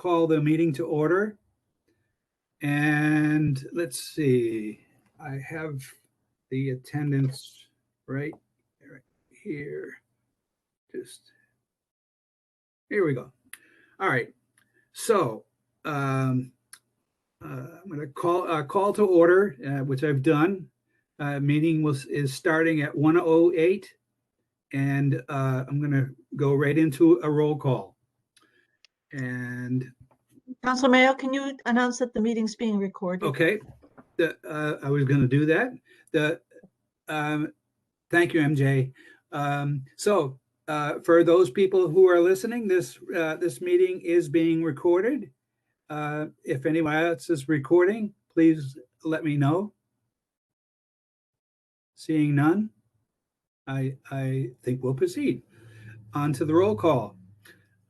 call the meeting to order. And let's see, I have the attendance right here. Just here we go. All right. So I'm going to call to order, which I've done. Meeting is starting at 1:08, and I'm going to go right into a roll call. And Councilor Mayo, can you announce that the meeting's being recorded? okay, I was going to do that. Thank you, MJ. So for those people who are listening, this meeting is being recorded. If anyone else is recording, please let me know. Seeing none, I think we'll proceed on to the roll call.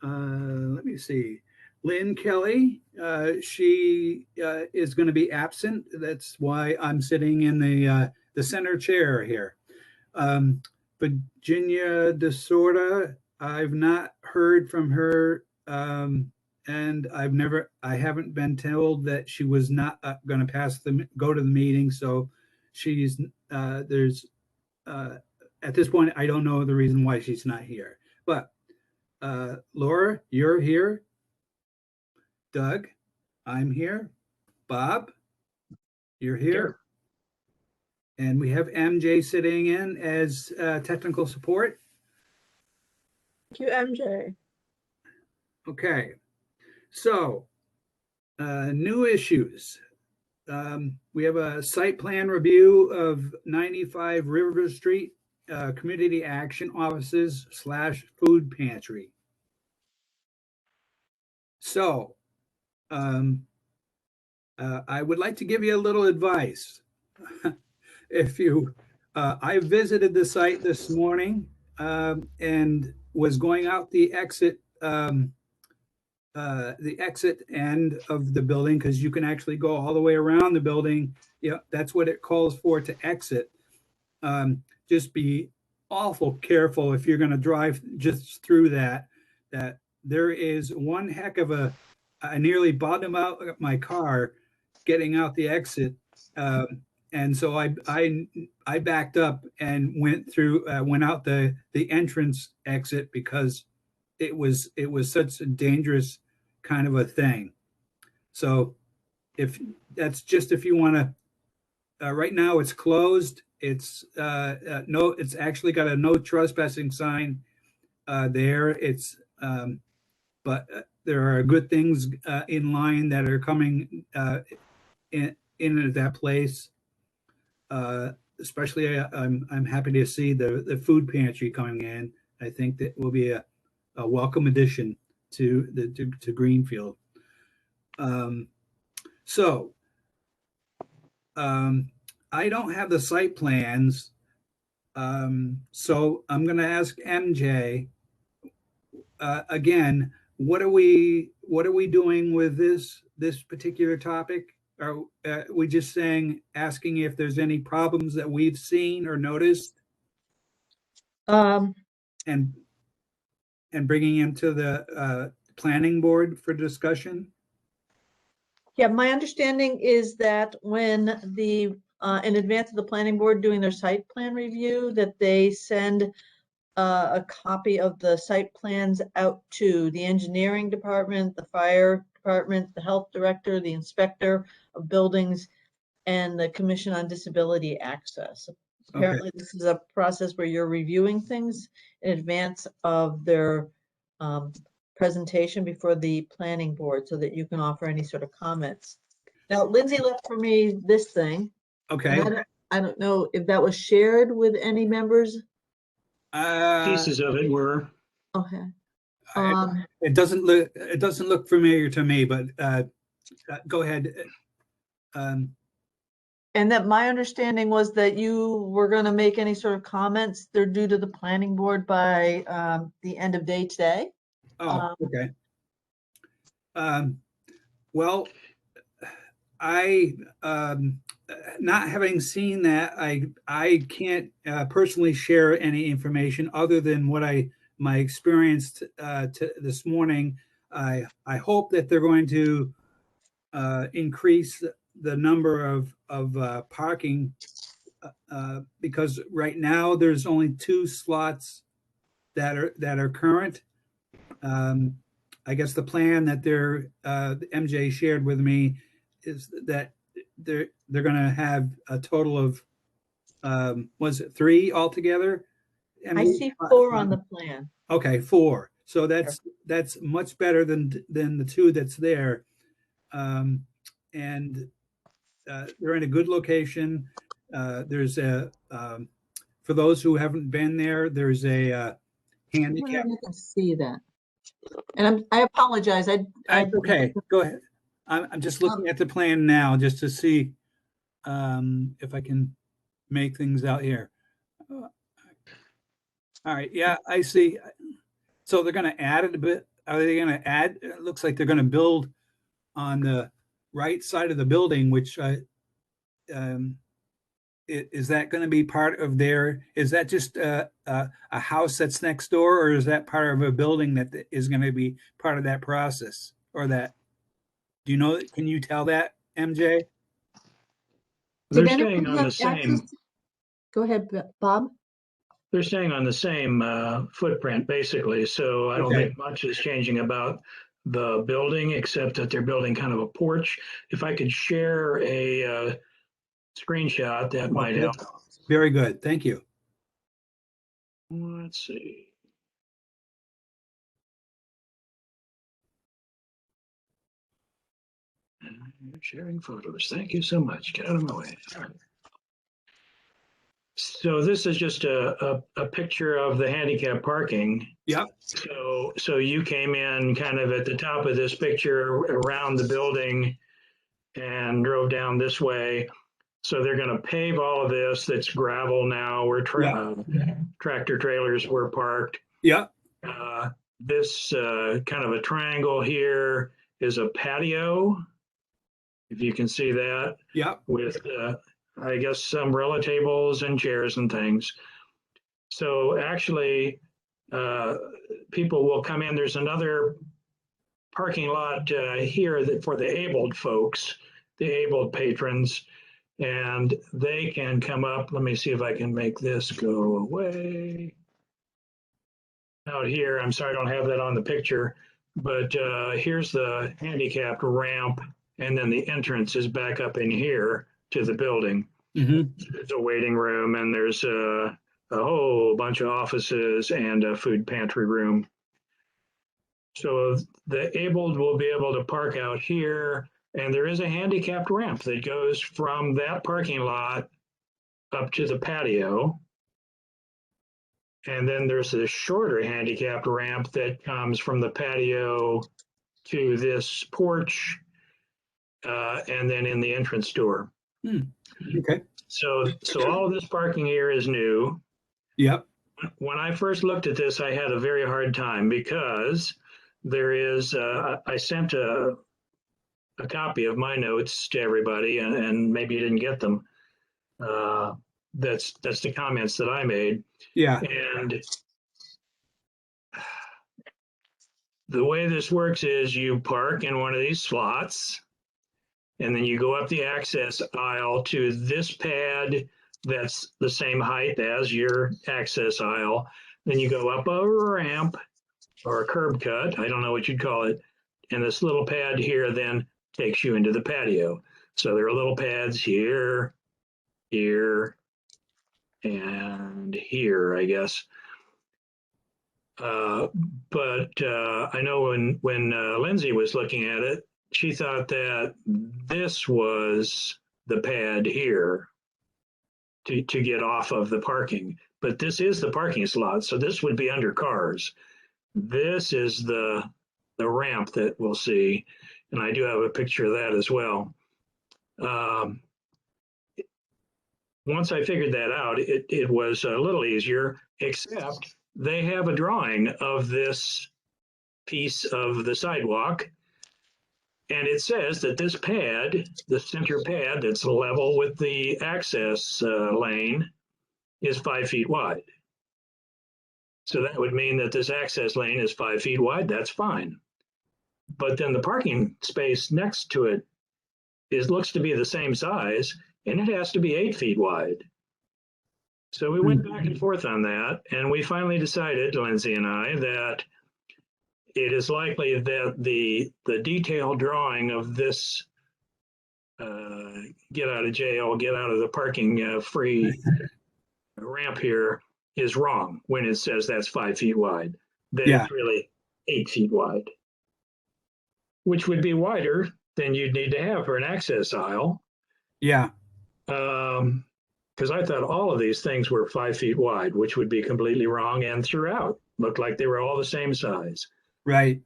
Let me see. Lynn Kelly, she is going to be absent. That's why I'm sitting in the center chair here. Virginia DeSorda, I've not heard from her, and I haven't been told that she was not going to go to the meeting. So she's at this point, I don't know the reason why she's not here. But Laura, you're here. Doug, I'm here. Bob, you're here. And we have MJ sitting in as technical support. Thank you, MJ. Okay, so new issues. We have a site plan review of 95 River Street, Community Action Offices / Food Pantry. So I would like to give you a little advice. I visited the site this morning and was going out the exit end of the building, because you can actually go all the way around the building. Yeah, that's what it calls for to exit. Just be awful careful if you're going to drive just through that there is one heck of I nearly bottomed out my car getting out the exit. And so I backed up and went out the entrance exit, because it was such a dangerous kind of a thing. So if you want to, right now it's closed. It's actually got a no trespassing sign there. But there are good things in line that are coming in at that place. Especially, I'm happy to see the food pantry coming in. I think that will be a welcome addition to Greenfield. So I don't have the site plans, so I'm going to ask MJ again. What are we doing with this particular topic? Are we just asking if there's any problems that we've seen or noticed, and bringing them to the planning board for discussion? Yeah, my understanding is that when in advance of the planning board doing their site plan review, that they send a copy of the site plans out to the engineering department, the fire department, the health director, the inspector of buildings, and the Commission on Disability Access. Apparently, okay. This is a process where you're reviewing things in advance of their presentation before the planning board, so that you can offer any sort of comments. Now, Lindsay left for me this thing. Okay. I don't know if that was shared with any members. Pieces of it were. Okay. It doesn't look familiar to me, but go ahead. And that my understanding was that you were going to make any sort of comments. They're due to the planning board by the end of day today. Oh, okay. Well, I not having seen that, I can't personally share any information other than what my experience this morning. I hope that they're going to increase the number of parking because right now there's only 2 slots that are current. I guess the plan that MJ shared with me is that they're going to have a total of was it 3 altogether? I see 4 on the plan. Okay, 4. So that's much better than the 2 that's there, and they're in a good location. There's a for those who haven't been there, there's a handicap. You can see that. And I apologize. Okay, go ahead. I'm just looking at the plan now just to see if I can make things out here. All right, yeah, I see. So they're going to add it a bit. Are they going to add? It looks like they're going to build on the right side of the building, which is that going to be part of their? Is that just a house that's next door, or is that part of a building that is going to be part of that process? Or that? Do you know? Can you tell that, MJ? They're staying on the same. Go ahead, Bob. They're staying on the same footprint, basically. So I don't think much is changing about the building, except that they're building kind of a porch. If I could share a screenshot, that might help. Very good. Thank you. Let's see. Sharing photos. Thank you so much. Get out of my way. All right. So this is just a picture of the handicap parking. Yep. So you came in kind of at the top of this picture around the building and drove down this way. So they're going to pave all of this. That's gravel now where tractor trailers were parked. Yeah. This kind of a triangle here is a patio, if you can see that. Yeah. With I guess umbrella tables and chairs and things. So actually, people will come in. There's another parking lot here for the abled folks, the abled patrons, and they can come up. Let me see if I can make this go away. Out here, I'm sorry I don't have that on the picture, but here's the handicapped ramp, and then the entrance is back up in here to the building. Mm-hmm. There's a waiting room, and there's a whole bunch of offices and a food pantry room. So the abled will be able to park out here, and there is a handicapped ramp that goes from that parking lot up to the patio. And then there's a shorter handicapped ramp that comes from the patio to this porch, and then in the entrance door. Okay. So all of this parking here is new. Yep. When I first looked at this, I had a very hard time because there is, I sent a copy of my notes to everybody, and maybe you didn't get them. That's the comments that I made. Yeah. And the way this works is you park in one of these slots, and then you go up the access aisle to this pad that's the same height as your access aisle. Then you go up a ramp or a curb cut, I don't know what you'd call it, and this little pad here then takes you into the patio. So there are little pads here, here, and here, I guess. But I know when Lindsay was looking at it, she thought that this was the pad here to get off of the parking. But this is the parking slot, so this would be under cars. This is the ramp that we'll see, and I do have a picture of that as well. Once I figured that out, it was a little easier, except they have a drawing of this piece of the sidewalk, and it says that this pad, the center pad that's level with the access lane, is 5 feet wide. So that would mean that this access lane is 5 feet wide. That's fine. but then the parking space next to it looks to be the same size, and it has to be 8 feet wide. So we went back and forth on that, and we finally decided, Lindsay and I, that it is likely that the detailed drawing of this get out of jail, get out of the parking free ramp here is wrong when it says that's 5 feet wide. That it's really 8 feet wide, which would be wider than you'd need to have for an access aisle. Yeah. Because I thought all of these things were 5 feet wide, which would be completely wrong, and throughout looked like they were all the same size. Right.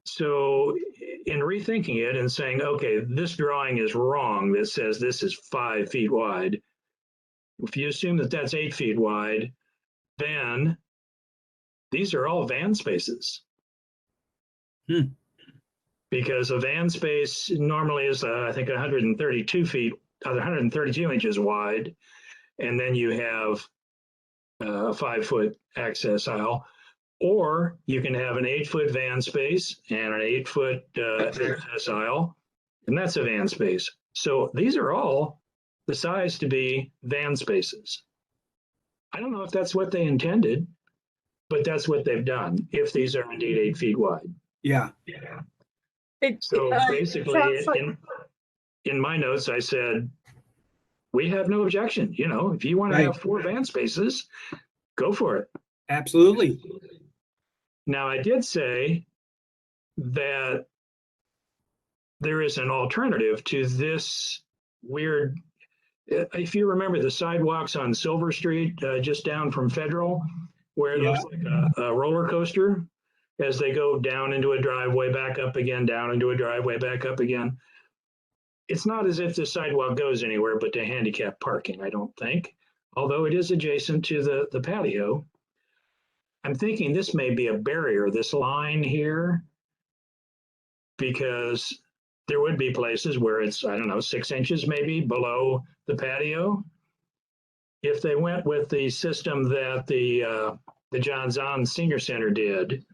So in rethinking it and saying, okay, this drawing is wrong that says this is 5 feet wide. If you assume that that's 8 feet wide, then these are all van spaces. Because a van space normally is, I think, 132 inches wide. And then you have a 5-foot access aisle. Or you can have an 8-foot van space and an 8-foot access aisle, and that's a van space. So these are all the size to be van spaces. I don't know if that's what they intended, but that's what they've done, if these are indeed 8 feet wide. Yeah. So basically, in my notes, I said, we have no objection. You know, if you want to have 4 van spaces, go for it. Absolutely. Now, I did say that there is an alternative to this weird, if you remember the sidewalks on Silver Street, just down from Federal, where it looks like a roller coaster as they go down into a driveway, back up again, down into a driveway, back up again. It's not as if the sidewalk goes anywhere but to handicap parking, I don't think, although it is adjacent to the patio. I'm thinking this may be a barrier, this line here, because there would be places where it's, I don't know, 6 inches maybe below the patio. If they went with the system that the John Zahn Senior Center did,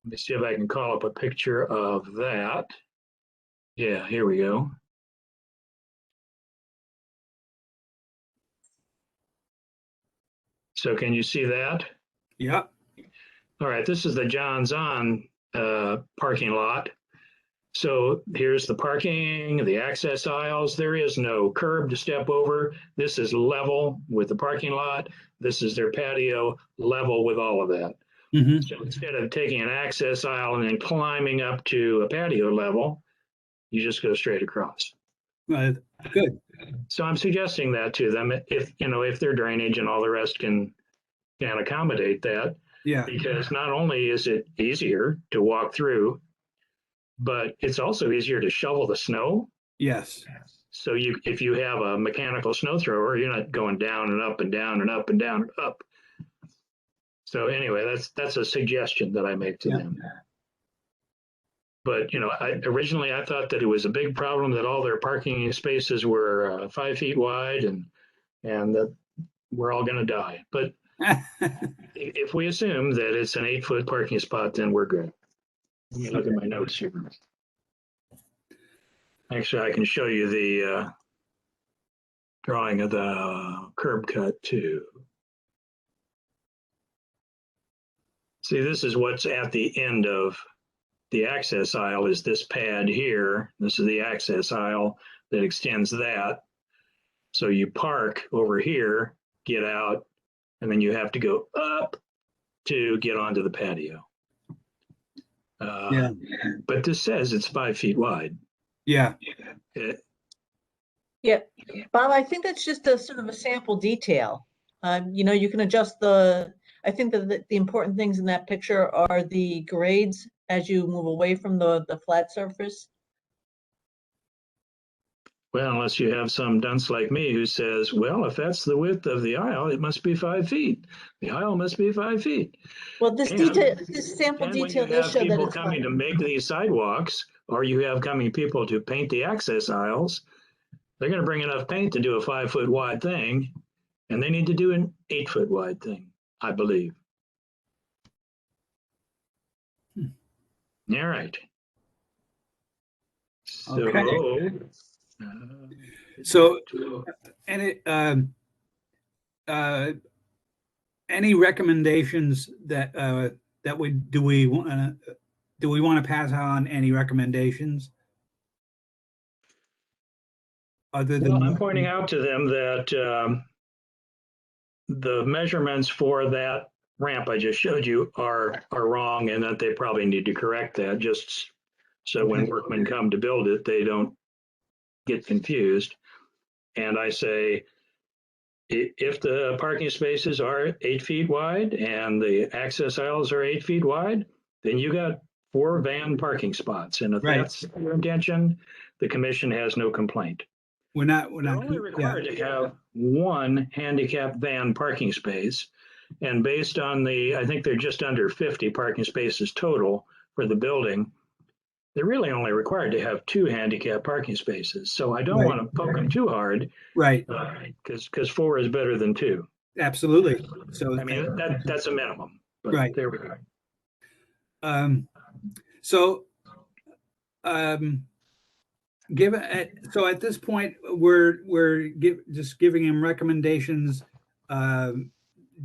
let me see if I can call up a picture of that. Yeah, here we go. So can you see that? Yeah. All right, this is the John Zahn parking lot. So here's the parking, the access aisles. There is no curb to step over. This is level with the parking lot. This is their patio, level with all of that. So instead of taking an access aisle and then climbing up to a patio level, you just go straight across. Good. So I'm suggesting that to them, if their drainage and all the rest can accommodate that. Yeah. Because not only is it easier to walk through, but it's also easier to shovel the snow. Yes. So if you have a mechanical snow thrower, you're not going down and up and down and up and down and up. So anyway, that's a suggestion that I make to them. But originally I thought that it was a big problem that all their parking spaces were 5 feet wide and that we're all going to die. But if we assume that it's an 8-foot parking spot, then we're good. Let me look at my notes here. Actually, I can show you the drawing of the curb cut too. See, this is what's at the end of the access aisle is this pad here. This is the access aisle that extends that. So you park over here, get out, and then you have to go up to get onto the patio. But this says it's 5 feet wide. Yeah. Bob, I think that's just a sort of a sample detail. You can adjust I think that the important things in that picture are the grades as you move away from the flat surface. Well, unless you have some dunce like me who says, well, if that's the width of the aisle, it must be 5 feet. The aisle must be 5 feet. Well, this sample detail does show that people it's coming to make these sidewalks, or you have coming people to paint the access aisles, they're going to bring enough paint to do a 5-foot wide thing, and they need to do an 8-foot wide thing, I believe. All right. Okay. uh, So, and it, uh, any recommendations that that we do we want to pass on any recommendations other than well, I'm pointing out to them that the measurements for that ramp I just showed you are wrong, and that they probably need to correct that, just so when workmen come to build it, they don't get confused. And I say, if the parking spaces are 8 feet wide and the access aisles are 8 feet wide, then you got 4 van parking spots. And if Right. that's your intention, the commission has no complaint. we're not They're only required to have 1 handicapped van parking space. And based on I think they're just under 50 parking spaces total for the building. They're really only required to have 2 handicap parking spaces. So I don't Right. want to poke them too hard, right. because 4 is better than 2. Absolutely. So I mean, that's a minimum, but right. there we go. So given so at this point we're just giving him recommendations.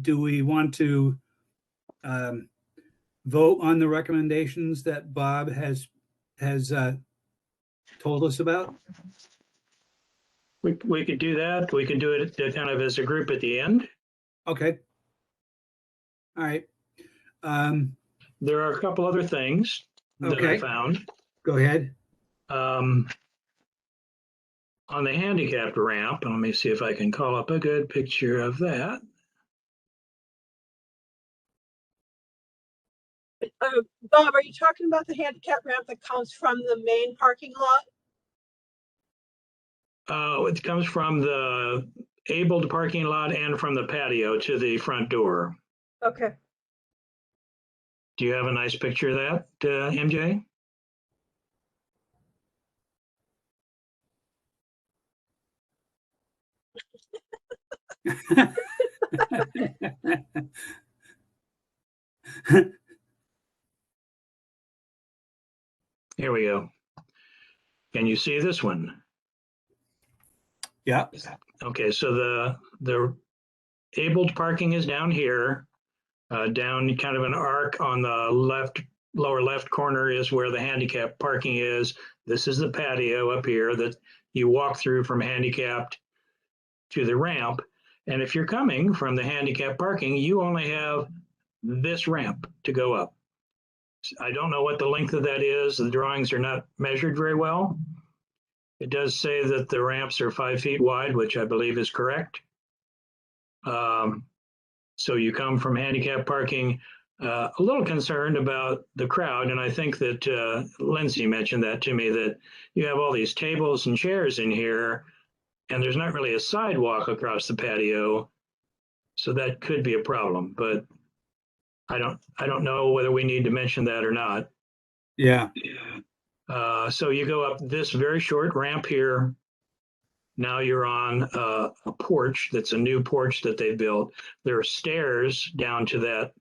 Do we want to vote on the recommendations that Bob has told us about? We could do that. We could do it kind of as a group at the end. Okay. All right. There are a couple other things that I Okay. found. Go ahead. On the handicapped ramp, let me see if I can call up a good picture of that. Bob, are you talking about the handicap ramp that comes from the main parking lot? It comes from the abled parking lot and from the patio to the front door. Okay. Do you have a nice picture of that, MJ? Here we go. Can you see this one? Yeah. Okay, so the abled parking is down here, down kind of an arc on the lower left corner is where the handicap parking is. This is the patio up here that you walk through from handicapped to the ramp. And if you're coming from the handicap parking, you only have this ramp to go up. I don't know what the length of that is. The drawings are not measured very well. It does say that the ramps are 5 feet wide, which I believe is correct. So you come from handicap parking, a little concerned about the crowd. And I think that Lindsay mentioned that to me, that you have all these tables and chairs in here, and there's not really a sidewalk across the patio. So that could be a problem, but I don't know whether we need to mention that or not. Yeah. So you go up this very short ramp here. Now you're on a porch that's a new porch that they built. There are stairs down to that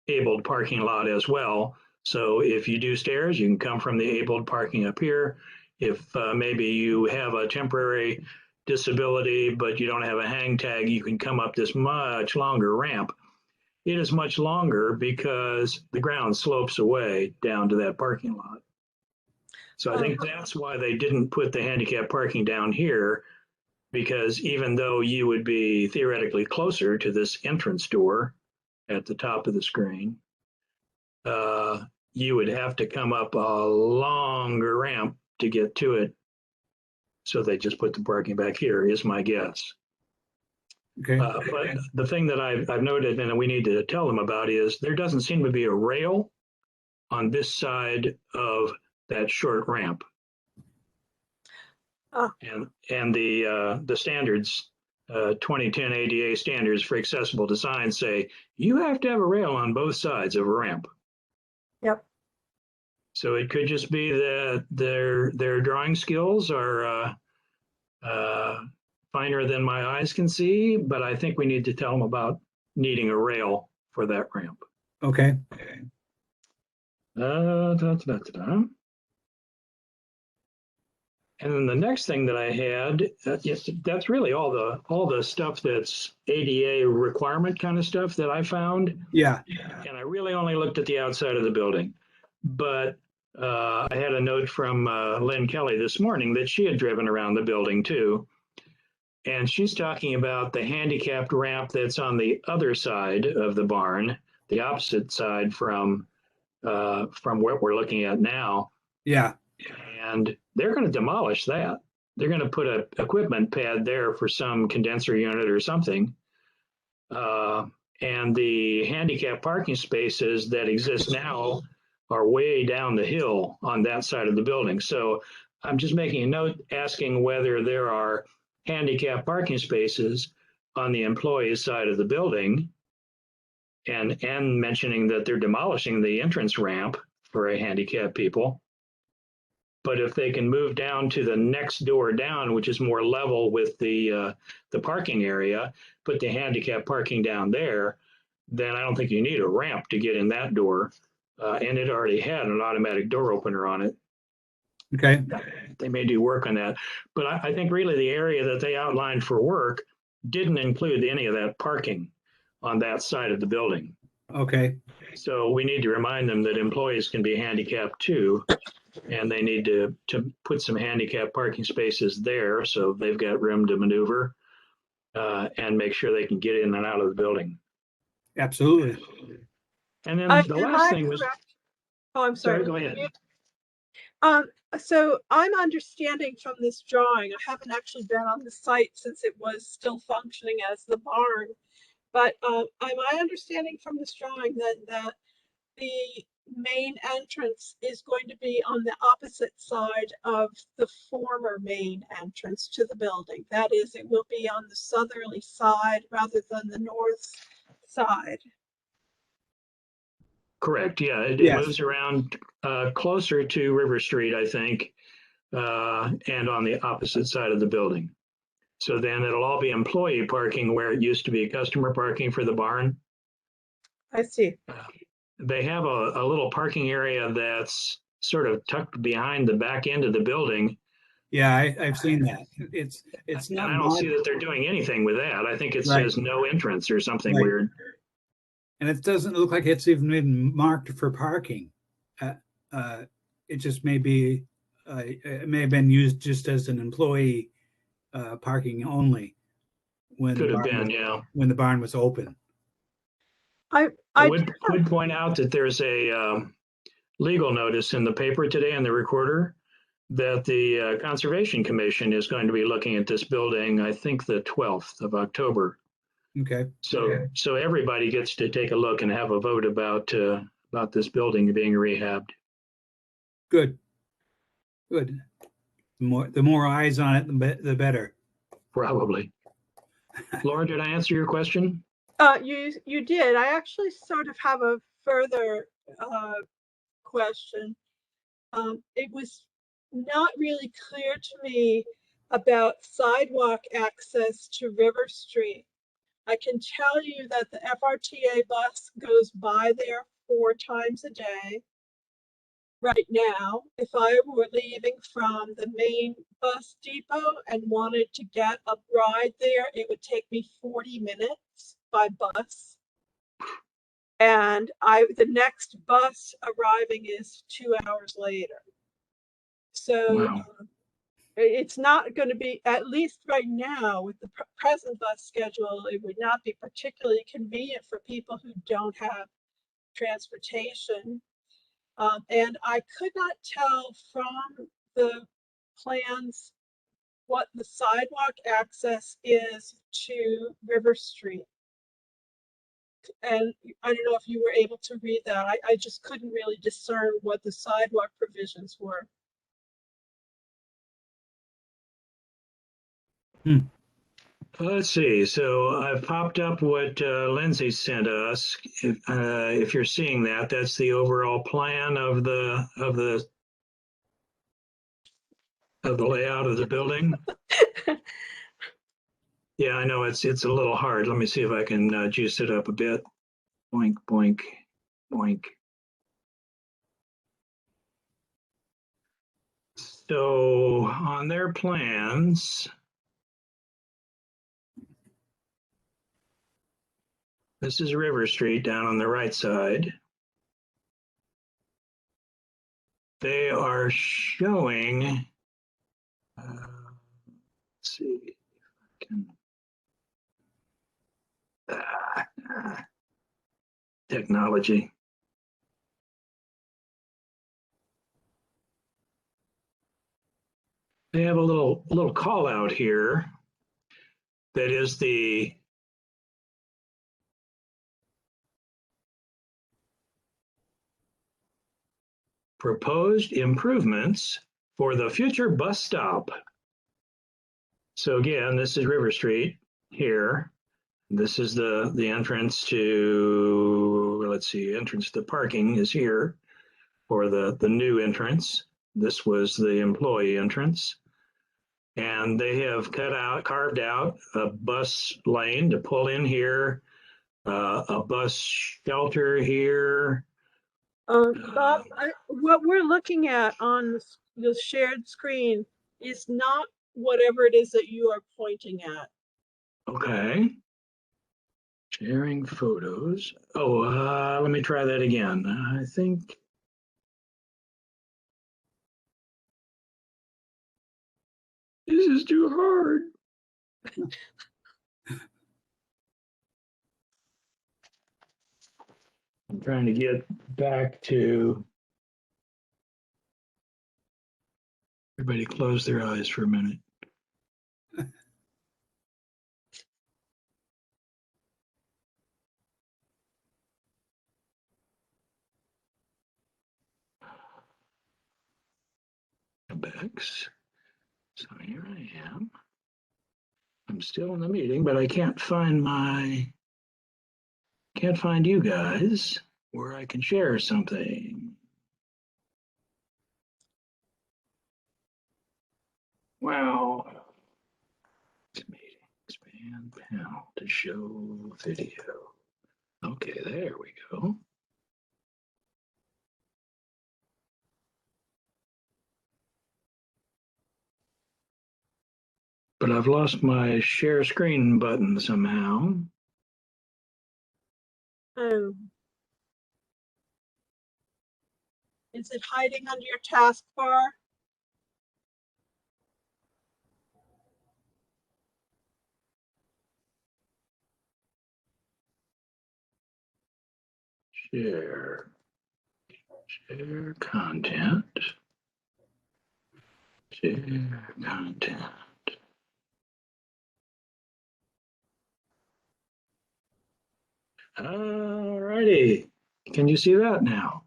abled parking lot as well. So if you do stairs, you can come from the abled parking up here. If maybe you have a temporary disability, but you don't have a hang tag, you can come up this much longer ramp. It is much longer because the ground slopes away down to that parking lot. So I think that's why they didn't put the handicap parking down here, because even though you would be theoretically closer to this entrance door at the top of the screen, you would have to come up a longer ramp to get to it. So they just put the parking back here, is my guess. Okay. But the thing that I've noted and we need to tell them about is there doesn't seem to be a rail on this side of that short ramp. And the standards, 2010 ADA standards for accessible design say you have to have a rail on both sides of a ramp. Yep. So it could just be that their drawing skills are finer than my eyes can see, but I think we need to tell them about needing a rail for that ramp. Okay. And then the next thing that I had, yes, that's really all the stuff that's ADA requirement kind of stuff that I found. Yeah. And I really only looked at the outside of the building. But I had a note from Lynn Kelly this morning that she had driven around the building too. And she's talking about the handicapped ramp that's on the other side of the barn, the opposite side from what we're looking at now. Yeah. And they're going to demolish that. They're going to put an equipment pad there for some condenser unit or something. And the handicap parking spaces that exist now are way down the hill on that side of the building. So I'm just making a note asking whether there are handicap parking spaces on the employees' side of the building, and mentioning that they're demolishing the entrance ramp for handicapped people. But if they can move down to the next door down, which is more level with the parking area, put the handicap parking down there, then I don't think you need a ramp to get in that door. And it already had an automatic door opener on it. Okay. They may do work on that. But I think really the area that they outlined for work didn't include any of that parking on that side of the building. Okay. So we need to remind them that employees can be handicapped too. And they need to put some handicap parking spaces there so they've got room to maneuver and make sure they can get in and out of the building. Absolutely. And then the Am last I thing was, correct? Oh, I'm sorry, sorry. go ahead. So I'm understanding from this drawing, I haven't actually been on the site since it was still functioning as the barn, but am I understanding from this drawing that the main entrance is going to be on the opposite side of the former main entrance to the building? That is, it will be on the southerly side rather than the north side. Correct. Yeah, it Yes. moves around closer to River Street, I think, and on the opposite side of the building. So then it'll all be employee parking where it used to be customer parking for the barn. I see. They have a little parking area that's sort of tucked behind the back end of the building. Yeah, I've seen that. It's And not I don't see marked, that they're doing anything with that. I think it Right. says no entrance or something Right. weird. and it doesn't look like it's even been marked for parking. It just may be, it may have been used just as an employee parking only when Could have been, yeah. when the barn was open. I I would point out that there's a legal notice in the paper today in the Recorder that the Conservation Commission is going to be looking at this building, I think the 12th of October. Okay. So everybody gets to take a look and have a vote about this building being rehabbed. Good. Good. The more eyes on it, the better. Probably. Laura, did I answer your question? you did. I actually sort of have a further question. It was not really clear to me about sidewalk access to River Street. I can tell you that the FRTA bus goes by there 4 times a day. Right now, if I were leaving from the main bus depot and wanted to get a ride there, it would take me 40 minutes by bus. And the next bus arriving is 2 hours later. So Wow. it's not going to be, at least right now with the present bus schedule, it would not be particularly convenient for people who don't have transportation. And I could not tell from the plans what the sidewalk access is to River Street. And I don't know if you were able to read that. I just couldn't really discern what the sidewalk provisions were. Let's see. So I've popped up what Lindsay sent us. If you're seeing that, that's the overall plan of the layout of the building. Yeah, I know it's a little hard. Let me see if I can juice it up a bit. Boink, boink, boink. So on their plans, this is River Street down on the right side. They are showing, let's see if I can, technology. They have a little call out here that is the proposed improvements for the future bus stop. So again, this is River Street here. This is the entrance to, let's see, entrance to parking is here for the new entrance. This was the employee entrance. And they have carved out a bus lane to pull in here, a bus shelter here. Bob, what we're looking at on the shared screen is not whatever it is that you are pointing at. Okay. Sharing photos. Oh, let me try that again. I think. This is too hard. I'm trying to get back to. Everybody close their eyes for a minute. Backs. So here I am. I'm still in the meeting, but I can't find you guys where I can share something. Wow. Meeting, expand panel to show video. Okay, there we go. But I've lost my share screen button somehow. Oh. Is it hiding under your taskbar? Share content. Share content. All righty. Can you see that now?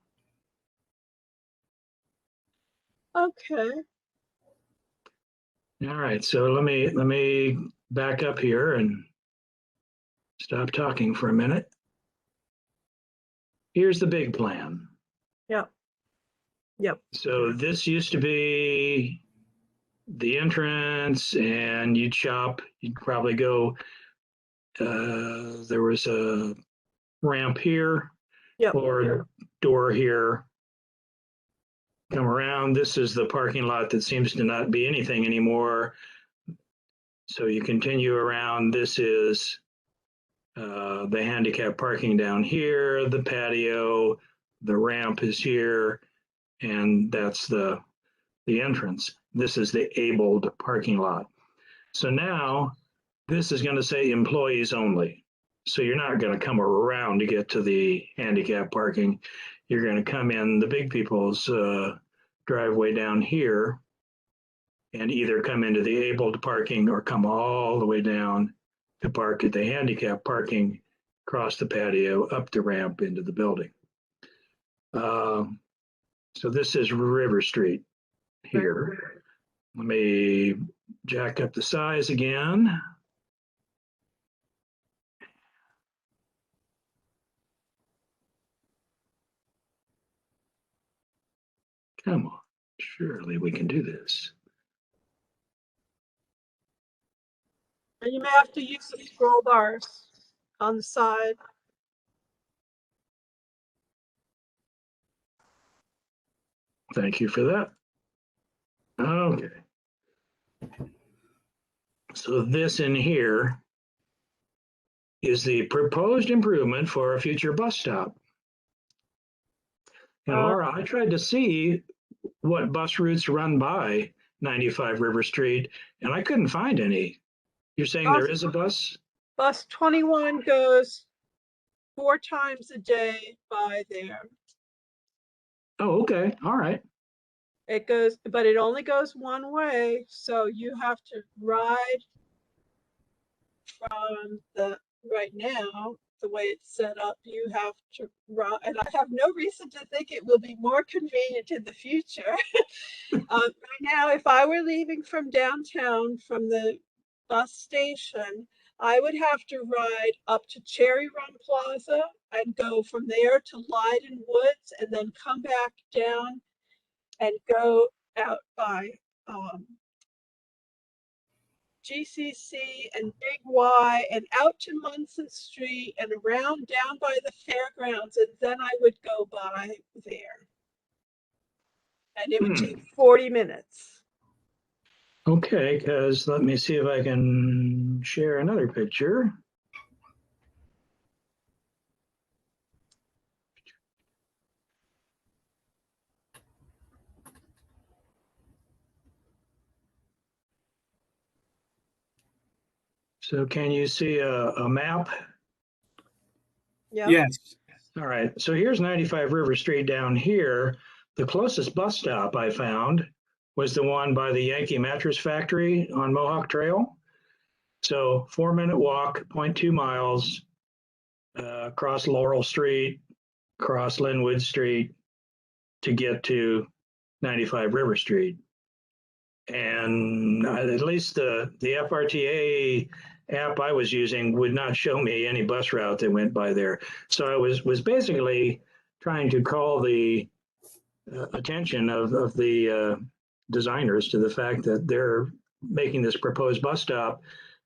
Okay. All right. So let me back up here and stop talking for a minute. Here's the big plan. Yep. Yep. So this used to be the entrance, and you'd probably go, there was a ramp here. Yep. Or door here. Come around. This is the parking lot that seems to not be anything anymore. So you continue around. This is the handicap parking down here, the patio, the ramp is here, and that's the entrance. This is the abled parking lot. So now this is going to say employees only. So you're not going to come around to get to the handicap parking. You're going to come in the big people's driveway down here and either come into the abled parking or come all the way down to park at the handicap parking, cross the patio, up the ramp into the building. So this is River Street here. Let me jack up the size again. Come on, surely we can do this. And you may have to use the scroll bars on the side. Thank you for that. Okay. So this in here is the proposed improvement for a future bus stop. And Laura, I tried to see what bus routes run by 95 River Street, and I couldn't find any. You're saying there is a bus? Bus 21 goes 4 times a day by there. Oh, okay. All right. It goes, but it only goes one way, so you have to ride from right now, the way it's set up, you have to ride, and I have no reason to think it will be more convenient in the future. Right now, if I were leaving from downtown, from the bus station, I would have to ride up to Cherry Run Plaza and go from there to Leiden Woods and then come back down and go out by GCC and Big Y and out to Munson Street and around down by the fairgrounds, and then I would go by there. And it would take 40 minutes. Okay, because let me see if I can share another picture. So can you see a map? Yeah. Yes. All right, so here's 95 River Street down here. The closest bus stop I found was the one by the Yankee Mattress Factory on Mohawk Trail. So 4-minute walk, 0.2 miles, across Laurel Street, across Linwood Street to get to 95 River Street. And at least the FRTA app I was using would not show me any bus route that went by there. So I was basically trying to call the attention of the designers to the fact that they're making this proposed bus stop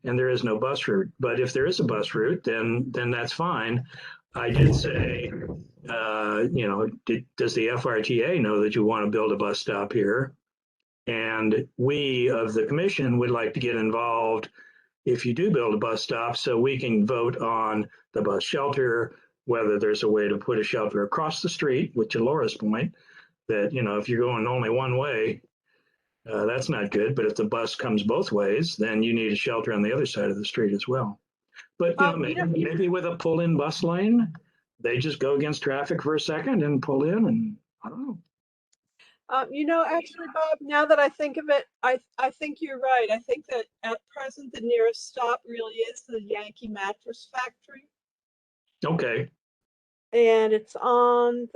and there is no bus route. But if there is a bus route, then that's fine. I did say, does the FRTA know that you want to build a bus stop here? And we of the commission would like to get involved if you do build a bus stop so we can vote on the bus shelter, whether there's a way to put a shelter across the street, which to Laura's point, that, if you're going only one way, that's not good. But if the bus comes both ways, then you need a shelter on the other side of the street as well. But maybe with a pull-in bus lane, they just go against traffic for a second and pull in, and I don't know. Actually, Bob, now that I think of it, I think you're right. I think that at present, the nearest stop really is the Yankee Mattress Factory. Okay. And it's on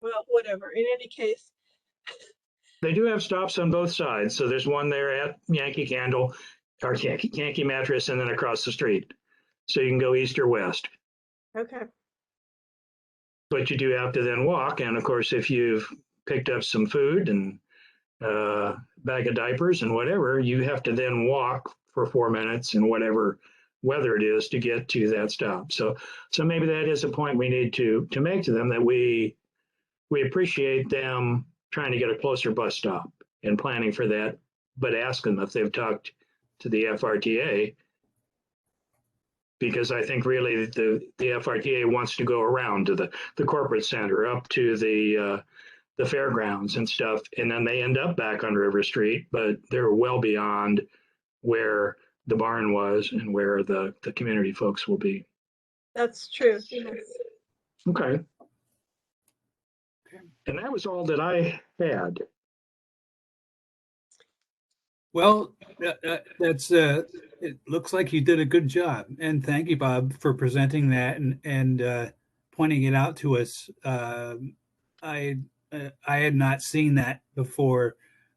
well, whatever. In any case. They do have stops on both sides. So there's one there at Yankee Candle, or Yankee Mattress, and then across the street. So you can go east or west. Okay. But you do have to then walk. And of course, if you've picked up some food and bag of diapers and whatever, you have to then walk for 4 minutes in whatever weather it is to get to that stop. So maybe that is a point we need to make to them, that we appreciate them trying to get a closer bus stop and planning for that, but ask them if they've talked to the FRTA. Because I think really the FRTA wants to go around to the corporate center, up to the fairgrounds and stuff, and then they end up back on River Street, but they're well beyond where the barn was and where the community folks will be. That's true. Okay. And that was all that I had. Well, that's it looks like you did a good job, and thank you, Bob, for presenting that and pointing it out to us. I had not seen that before.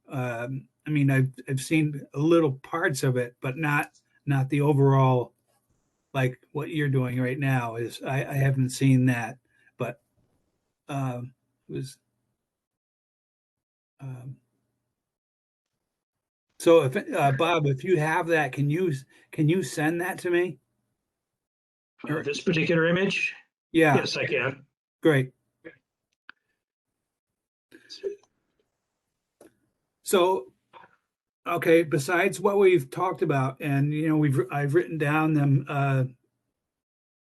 I mean, I've seen little parts of it, but not the overall, like what you're doing right now. Is I haven't seen that, but it was. So if Bob, if you have that, can you send that to me? This particular image? Yeah. Yes, I can. Great. So Okay, besides what we've talked about, and I've written down them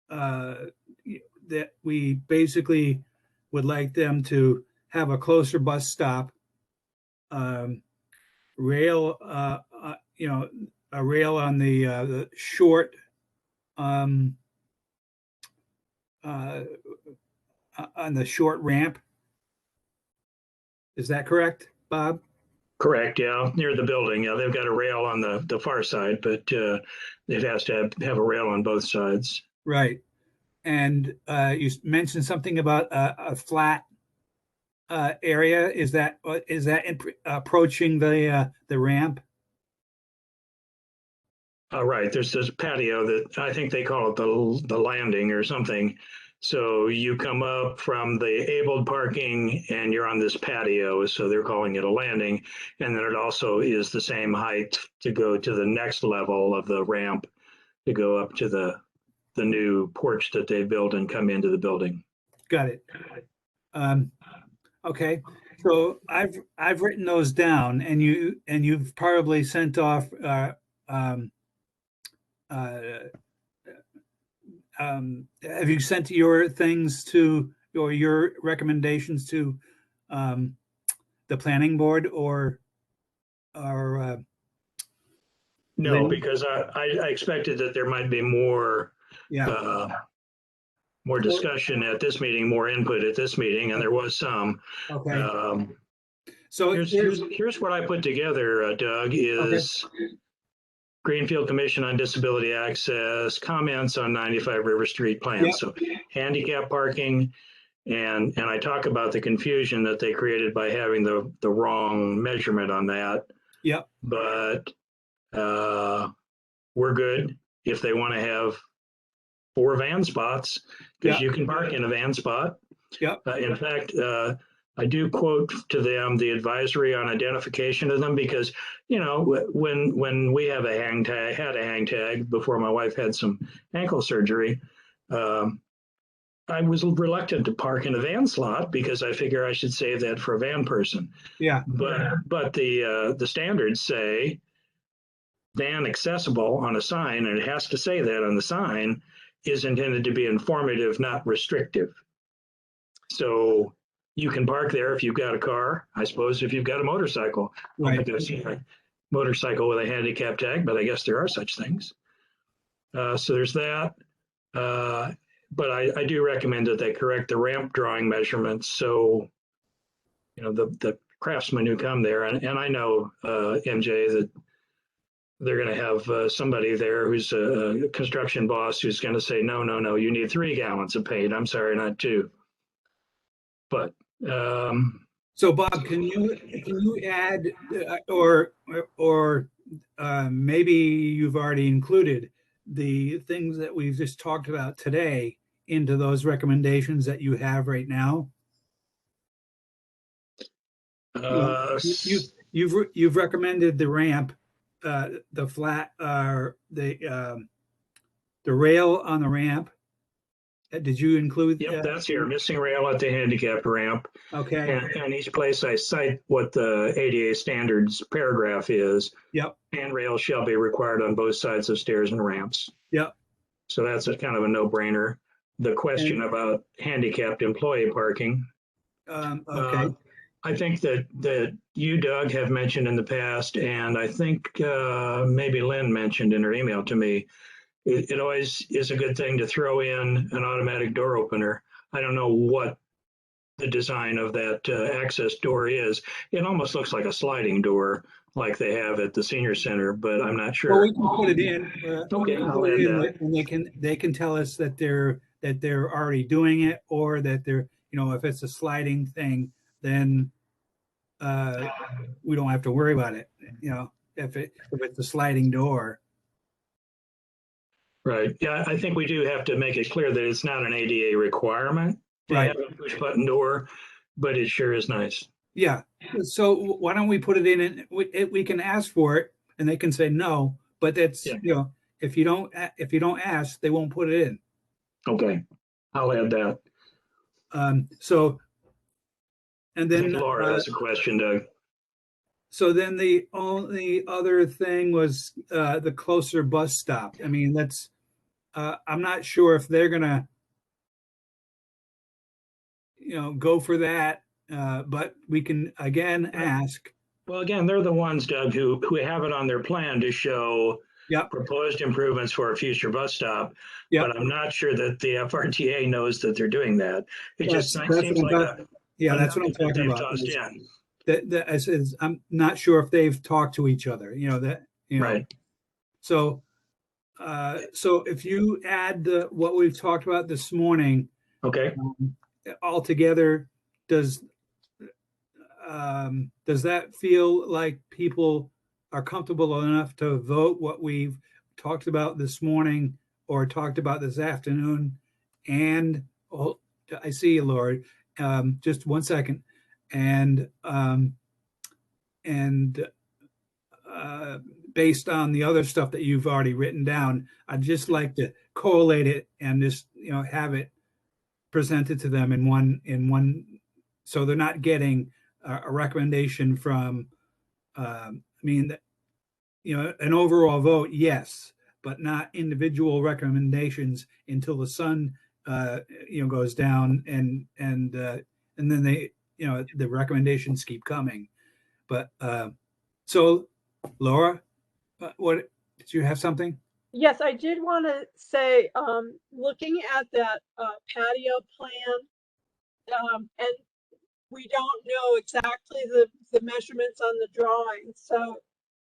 that we basically would like them to have a closer bus stop, rail, a rail on the short, on the short ramp. Is that correct, Bob? Correct, yeah, near the building. Yeah, they've got a rail on the far side, but it has to have a rail on both sides. Right. And you mentioned something about a flat area. Is that approaching the ramp? Right, there's this patio that I think they call it the landing or something. So you come up from the abled parking and you're on this patio, so they're calling it a landing. And then it also is the same height to go to the next level of the ramp to go up to the new porch that they built and come into the building. Got it. Okay, so I've written those down, and you've probably sent off have you sent your things to, or your recommendations to the planning board or No, Lynn? because I expected that there might be more more discussion at this meeting, more input at this meeting, and there was some. Okay. So here's what I put together, Doug, is Greenfield Commission on Disability Access, comments on 95 River Street plan. Yep. So handicap parking, and I talk about the confusion that they created by having the wrong measurement on that. Yep. But we're good if they want to have 4 van spots, because you can park in a van spot. Yep. In fact, I do quote to them the advisory on identification of them, because when we have a hang tag before my wife had some ankle surgery, I was reluctant to park in a van slot because I figure I should save that for a van person. Yeah. But the standards say van accessible on a sign, and it has to say that on the sign, is intended to be informative, not restrictive. So you can park there if you've got a car. I suppose if you've got a motorcycle. Right. I don't think I've seen a motorcycle with a handicap tag, but I guess there are such things. So there's that. But I do recommend that they correct the ramp drawing measurements. So, the craftsmen who come there, and I know, MJ, that they're going to have somebody there who's a construction boss who's going to say, no, you need 3 gallons of paint. I'm sorry, not 2. But so Bob, can you add or maybe you've already included the things that we've just talked about today into those recommendations that you have right now? You've recommended the ramp, the flat, the rail on the ramp. Did you include? Yep, that's here. Missing rail at the handicapped ramp. Okay. And each place I cite what the ADA standards paragraph is. Yep. Handrails shall be required on both sides of stairs and ramps. Yep. So that's a kind of a no-brainer. The question about handicapped employee parking. Okay. I think that you, Doug, have mentioned in the past, and I think maybe Lynn mentioned in her email to me, it always is a good thing to throw in an automatic door opener. I don't know what the design of that access door is. It almost looks like a sliding door, like they have at the senior center, but I'm not sure. Well, we can put it in. Okay, I'll add that. And they can tell us that they're already doing it, or that they're, if it's a sliding thing, then we don't have to worry about it. If it's a sliding door. Right. Yeah, I think we do have to make it clear that it's not an ADA requirement to have a push button door, but it sure is nice. Yeah. So why don't we put it in, and we can ask for it, and they can say no, but that's, if you don't ask, they won't put it in. Okay, I'll add that. So, and then Laura has a question, Doug. So then the only other thing was the closer bus stop. I mean, that's, I'm not sure if they're gonna, go for that, but we can again ask. Well, again, they're the ones, Doug, who have it on their plan to show Yep, proposed improvements for a future bus stop. yep. But I'm not sure that the FRTA knows that they're doing that. It just That's seems what I'm like Yeah, that's what I'm that talking they've about. tossed in. That I said, I'm not sure if they've talked to each other, Right. So, so if you add what we've talked about this morning, Okay. altogether, does that feel like people are comfortable enough to vote what we've talked about this morning or talked about this afternoon? And I see you, Lori. Just one second. And based on the other stuff that you've already written down, I'd just like to collate it and just have it presented to them in one, so they're not getting a recommendation from. I mean, an overall vote, yes, but not individual recommendations until the sun, goes down and then they, the recommendations keep coming. But so, Laura, what did you have something? Yes, I did want to say, looking at that patio plan, and we don't know exactly the measurements on the drawing. So,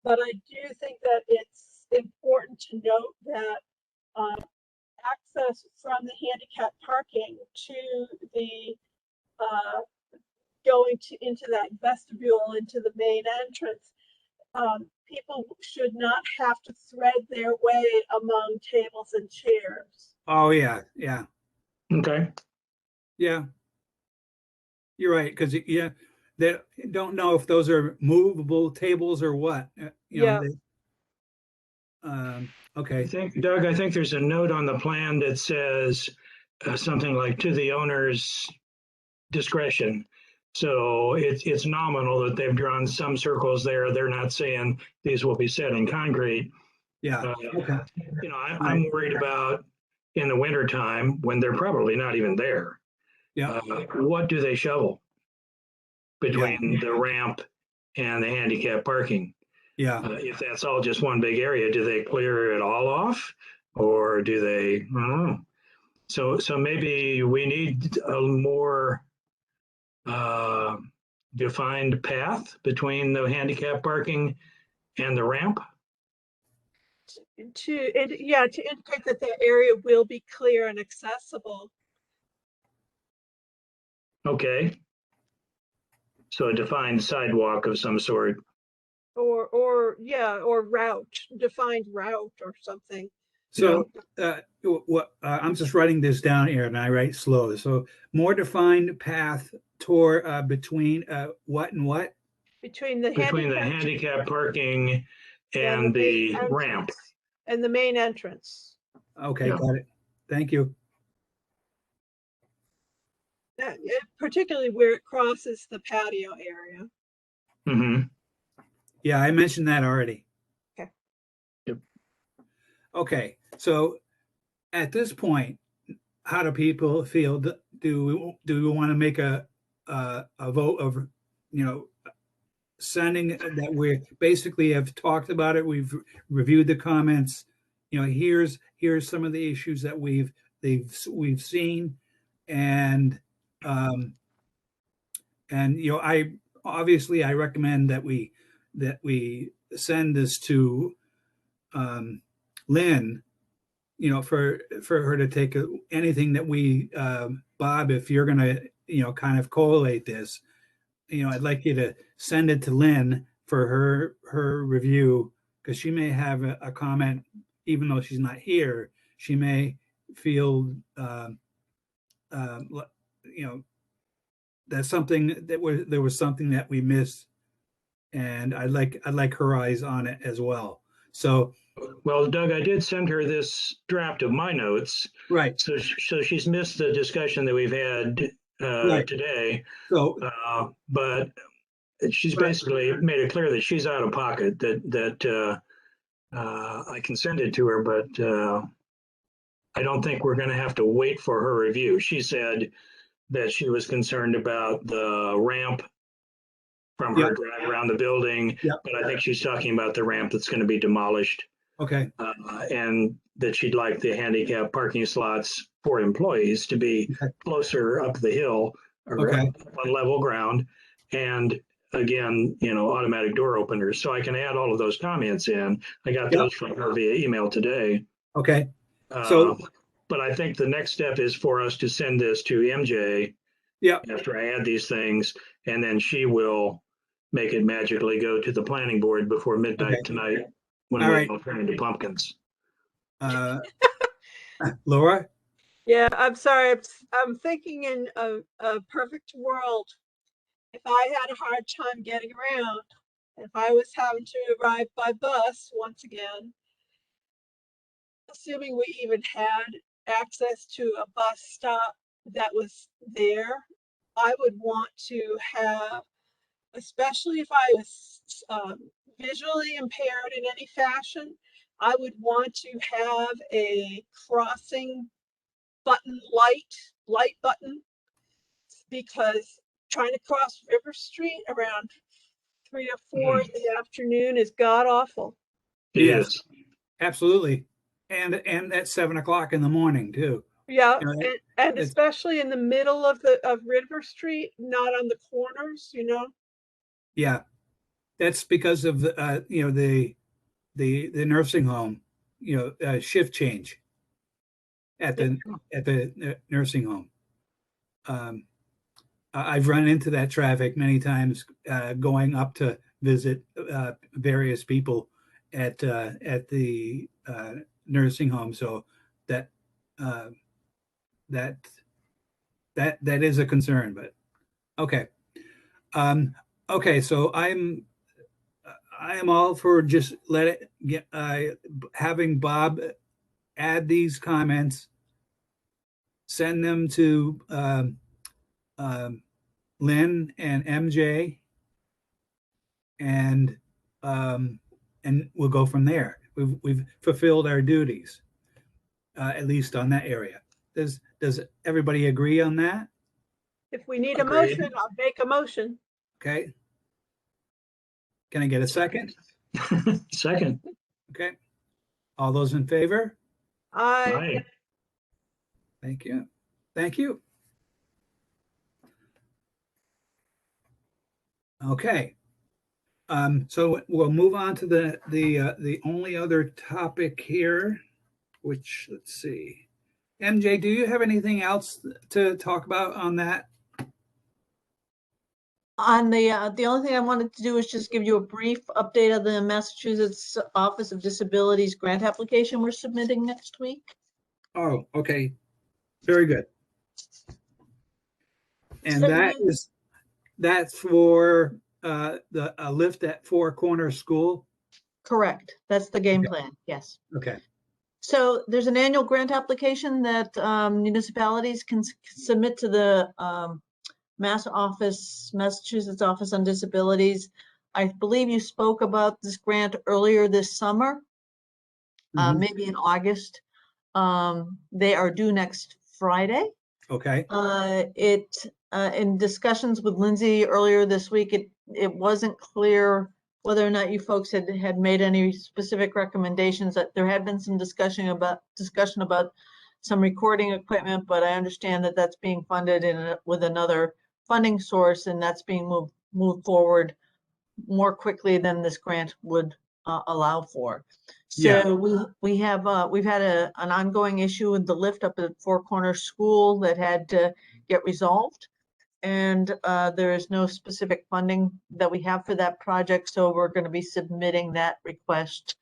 but I do think that it's important to note that access from the handicap parking to the going into that vestibule into the main entrance, people should not have to thread their way among tables and chairs. Oh yeah, Okay. yeah. You're right, because they don't know if those are movable tables or what. Yeah. Okay. Doug, I think there's a note on the plan that says something like to the owner's discretion. So it's nominal that they've drawn some circles there. They're not saying these will be set in concrete. Yeah. Okay. I'm worried about in the wintertime when they're probably not even there. Yeah. What do they shovel between the ramp and the handicap parking? Yeah. If that's all just one big area, do they clear it all off, or do they? I don't know. So maybe we need a more defined path between the handicap parking and the ramp. To indicate that the area will be clear and accessible. Okay. So a defined sidewalk of some sort. Or route, defined route or something. So what I'm just writing this down here, and I write slow. So more defined path toward between what and what? Between the handicap parking and the ramp. And the main entrance. Okay, got it. Thank you. Particularly where it crosses the patio area. Mm-hmm. Yeah, I mentioned that already. Okay. Yep. Okay, so at this point, how do people feel? Do we want to make a vote of, sending that we basically have talked about it? We've reviewed the comments. Here's some of the issues that we've seen, and I obviously I recommend that we send this to Lynn, for her to take anything that we, Bob, if you're gonna, kind of collate this, I'd like you to send it to Lynn for her review, because she may have a comment, even though she's not here. She may feel, that's something that there was something that we missed, and I'd like her eyes on it as well. So, well, Doug, I did send her this draft of my notes. Right. So she's missed the discussion that we've had Right. today. So, but she's Right. basically made it clear that she's out of pocket, that I can send it to her, but I don't think we're going to have to wait for her review. She said that she was concerned about the ramp from her Yep. drive around the building, Yep. but I think she's talking about the ramp that's going to be demolished, Okay, and that she'd like the handicap parking slots for employees to be Okay. closer up the hill or Okay. up on level ground. And again, automatic door openers. So I can add all of those comments in. I got Yep. those from her via email today. okay. So- But I think the next step is for us to send this to MJ Yeah, after I add these things, and then she will make it magically go to the planning board before midnight Okay. tonight when All we right. all turn into pumpkins. Laura? Yeah, I'm sorry. I'm thinking in a perfect world. If I had a hard time getting around, if I was having to arrive by bus once again, assuming we even had access to a bus stop that was there, I would want to have, especially if I was visually impaired in any fashion, I would want to have a crossing button, light button, because trying to cross River Street around 3 or 4 in the afternoon is god awful. It Yes. is. Absolutely. And at 7 o'clock in the morning too. Yeah, You know, and it's- especially in the middle of River Street, not on the corners, Yeah. That's because of the nursing home, shift change at the nursing home. I've run into that traffic many times going up to visit various people at the nursing home. So that that is a concern. But okay, okay. So I am all for just having Bob add these comments, send them to Lynn and MJ, and we'll go from there. We've fulfilled our duties, at least on that area. Does everybody agree on that? If we need a Agreed. motion, I'll make a motion. Okay. Can I get a second? Second. Okay. All those in favor? I, Thank you. Thank you. Okay. So we'll move on to the only other topic here, which, let's see. MJ, do you have anything else to talk about on that? On the only thing I wanted to do is just give you a brief update of the Massachusetts Office of Disabilities grant application we're submitting next week. Oh, okay. Very good. And So that's for a lift at Four Corners School. correct. That's the game plan. Yes. Okay. So there's an annual grant application that municipalities can submit to the Massachusetts Office on Disabilities. I believe you spoke about this grant earlier this summer, maybe in August. They are due next Friday. Okay. In discussions with Lindsay earlier this week, it wasn't clear whether or not you folks had made any specific recommendations. That there had been some discussion about some recording equipment, but I understand that that's being funded with another funding source, and that's being moved forward more quickly than this grant would allow for. So Yeah. we've had an ongoing issue with the lift up at Four Corners School that had to get resolved, and there is no specific funding that we have for that project, so we're going to be submitting that request.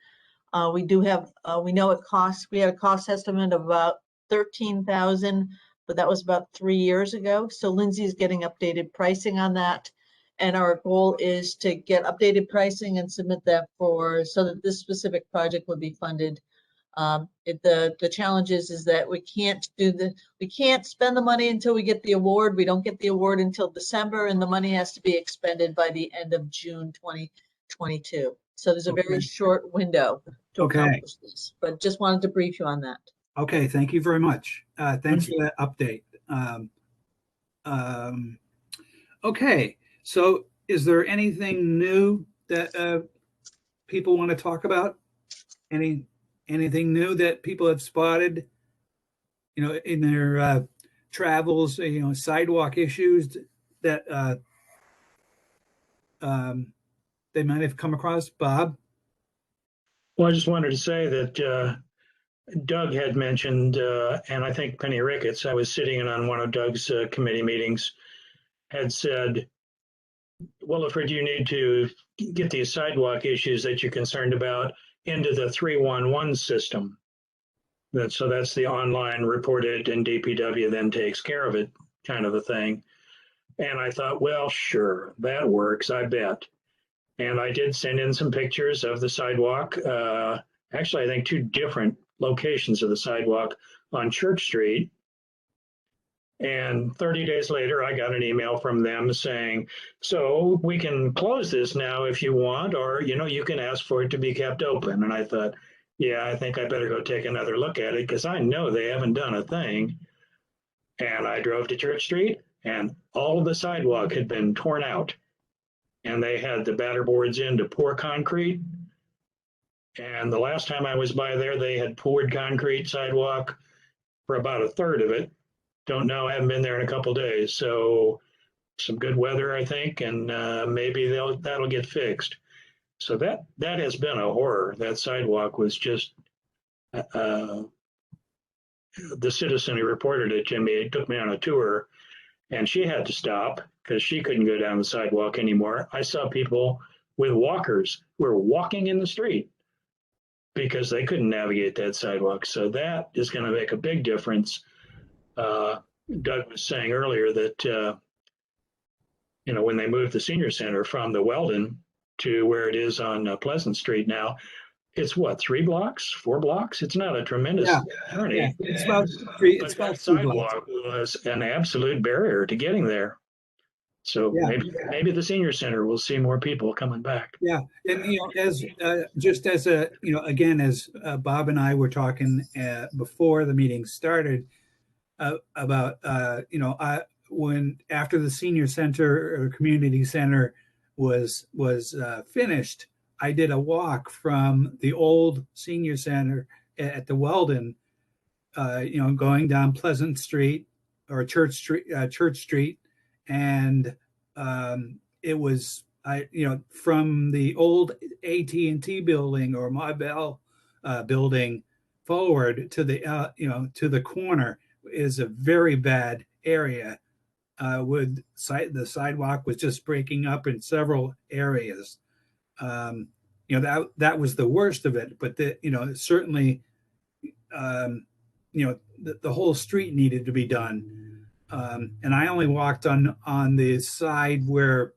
We know it costs. We had a cost estimate of about $13,000, but that was about 3 years ago. So Lindsay's getting updated pricing on that. And our goal is to get updated pricing and submit that so that this specific project would be funded The challenge is that we can't spend the money until we get the award. We don't get the award until December, and the money has to be expended by the end of June 2022. So there's a very Okay. short window to Okay. accomplish this, but just wanted to brief you on that. Okay, thank you very much. Thanks for that update. Okay, so is there anything new that people want to talk about? Anything new that people have spotted, in their travels, sidewalk issues that they might have come across? Bob? Well, I just wanted to say that Doug had mentioned, and I think Penny Ricketts, I was sitting in on one of Doug's committee meetings, had said, Williford, you need to get these sidewalk issues that you're concerned about into the 311 system. So that's the online reported, and DPW then takes care of it kind of a thing. And I thought, well, sure, that works, I bet. And I did send in some pictures of the sidewalk. Actually, I think 2 different locations of the sidewalk on Church Street. And 30 days later, I got an email from them saying, so we can close this now if you want, or, you can ask for it to be kept open. And I thought, yeah, I think I better go take another look at it because I know they haven't done a thing. And I drove to Church Street and all of the sidewalk had been torn out. And they had the batter boards in to pour concrete. And the last time I was by there, they had poured concrete sidewalk for about 1/3 of it. Don't know, I haven't been there in a couple days. So some good weather, I think, and maybe that'll get fixed. So that has been a horror. That sidewalk was just, the citizen who reported it to me, took me on a tour, and she had to stop because she couldn't go down the sidewalk anymore. I saw people with walkers who were walking in the street because they couldn't navigate that sidewalk. So that is going to make a big difference. Doug was saying earlier that, when they moved the senior center from the Weldon to where it is on Pleasant Street now, it's what, 3 blocks, 4 blocks? It's not a tremendous journey. Yeah, it's about 3. It's But about that 3 blocks. sidewalk was an absolute barrier to getting there. So Yeah. maybe the senior center will see more people coming back. Yeah, and as just as a again, as Bob and I were talking before the meeting started about when after the senior center or community center was finished, I did a walk from the old senior center at the Weldon, going down Pleasant Street or Church Street, and it was from the old AT&T building or Ma Bell building forward to the to the corner is a very bad area. The sidewalk was just breaking up in several areas. That was the worst of it, but certainly the whole street needed to be done. And I only walked on the side where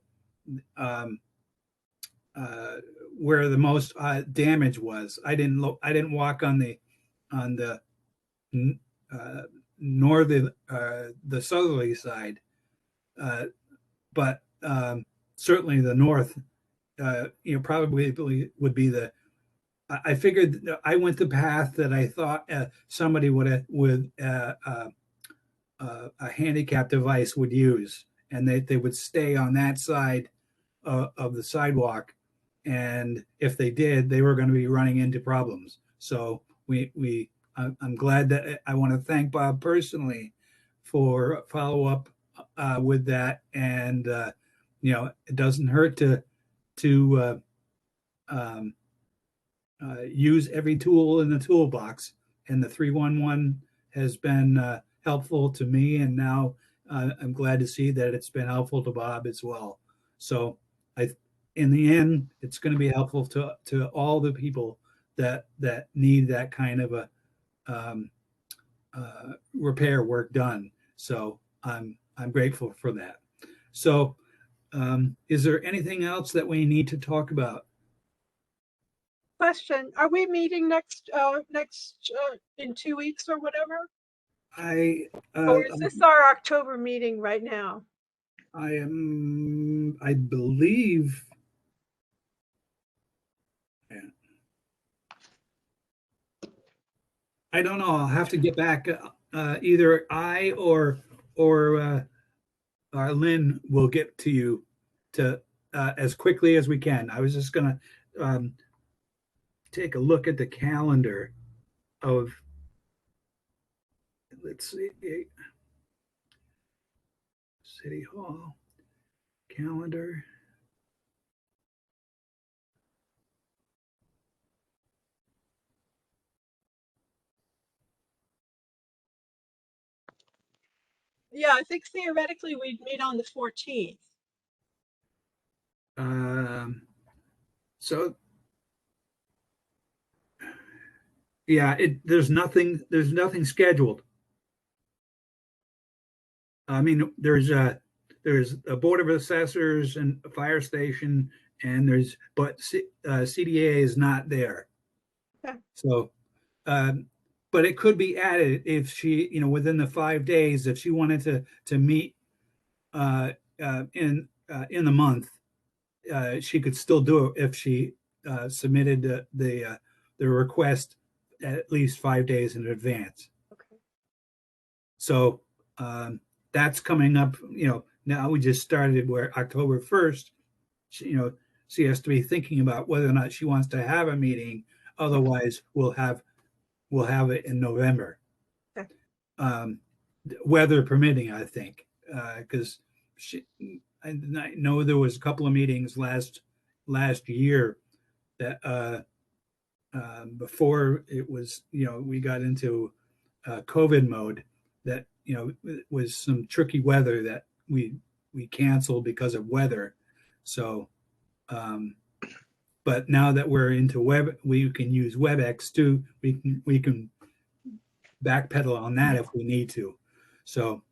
the most damage was. I didn't walk on the the southerly side, but certainly the north, probably would be the. I figured I went the path that I thought somebody with a handicap device would use, and they would stay on that side of the sidewalk. And if they did, they were going to be running into problems. So I'm glad that I want to thank Bob personally for follow up with that. And it doesn't hurt to use every tool in the toolbox. And the 311 has been helpful to me, and now I'm glad to see that it's been helpful to Bob as well. So in the end, it's going to be helpful to all the people that need that kind of a repair work done. So I'm grateful for that. So is there anything else that we need to talk about? question. Are we meeting next in 2 weeks or whatever? Or is this our October meeting right now? I believe. Yeah. I don't know. I'll have to get back. Either I or Lynn will get to you to as quickly as we can. I was just gonna take a look at the calendar of. Let's see, City Hall calendar. Yeah, I think theoretically we'd meet on the 14th. So yeah, there's nothing scheduled. I mean, there's a board of assessors and a fire station, and but CDA is not there. Okay. So, but it could be added if she, within the 5 days, if she wanted to meet in the month, she could still do it if she submitted the request at least 5 days in advance. Okay. So that's coming up. Now we just started where October 1st. She has to be thinking about whether or not she wants to have a meeting. Otherwise, we'll have it in November. Okay. Weather permitting, I think, because I know there was a couple of meetings last year that before it was, we got into COVID mode, that it was some tricky weather that we canceled because of weather. So but now that we're into web, we can use WebEx too. We can backpedal on that if we need to. So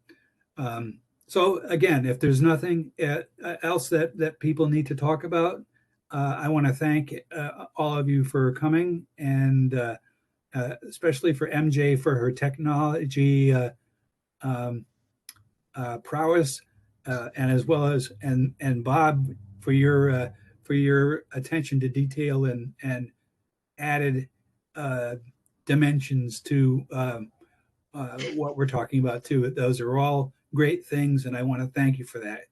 so again, if there's nothing else that people need to talk about, I want to thank all of you for coming, and especially for MJ for her technology prowess, and as well as and Bob for your attention to detail and added dimensions to what we're talking about too. Those are all great things, and I want to thank you for that.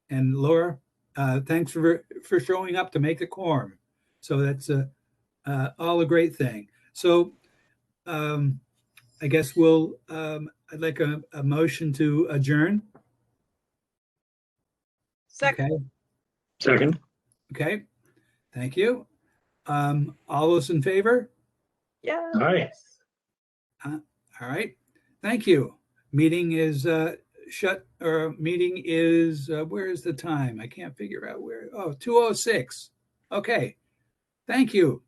And Laura, thanks for showing up to make the quorum. So that's all a great thing. So I guess I'd like a motion to adjourn. Second. Okay. Second. Okay. Thank you. All those in favor? Yeah. Aye. All right. Thank you. Meeting is shut, or meeting is, where is the time? I can't figure out where. Oh, 2:06. Okay. Thank you.